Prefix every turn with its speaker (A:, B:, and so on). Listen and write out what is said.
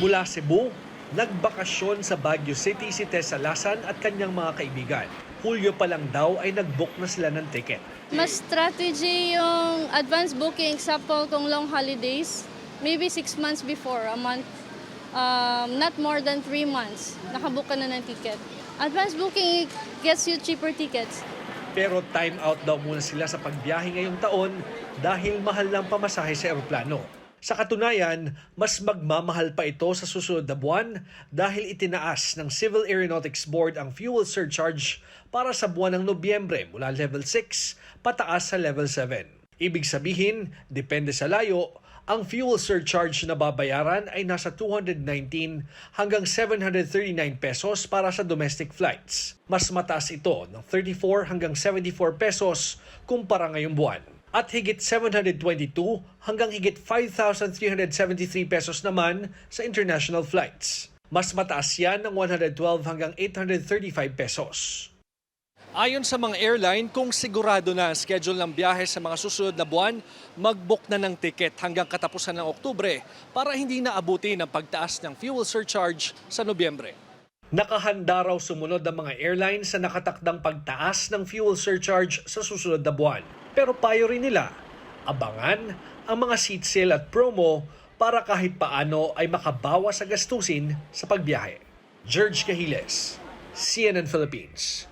A: Mula Cebu, nagbakasyon sa Baguio City si Tessa Lasan at kanyang mga kaibigan. Hulyo pa lang daw ay nag-book na sila ng ticket.
B: Mas strategy yung advance booking, example kung long holidays, maybe 6 months before, a month, not more than 3 months, nakabook ka na ng ticket. Advance booking gets you cheaper tickets.
A: Pero time out daw muna sila sa pagbiyahe ngayong taon dahil mahal ng pamasahe sa eroplano. Sa katunayan, mas magmamahal pa ito sa susunod na buwan dahil itinaas ng Civil Aeronautics Board ang fuel surcharge para sa buwan ng Nobyembre mula level 6 pataas sa level 7. Ibig sabihin, depende sa layo, ang fuel surcharge na babayaran ay nasa 219 hanggang 739 pesos para sa domestic flights. Mas mataas ito ng 34 hanggang 74 pesos kumpara ngayong buwan. At higit 722 hanggang higit 5,373 pesos naman sa international flights. Mas mataas yan ng 112 hanggang 835 pesos. Ayon sa mga airline, kung sigurado na ang schedule ng biyahe sa mga susunod na buwan, mag-book na ng ticket hanggang katapusan ng Oktubre para hindi na abutin ang pagtaas ng fuel surcharge sa Nobyembre. Nakahanda raw sumunod ang mga airline sa nakatakdang pagtaas ng fuel surcharge sa susunod na buwan. Pero payo rin nila, abangan ang mga seat sale at promo para kahit paano ay makabawas sa gastusin sa pagbiyahe. George Cahiles, CNN Philippines.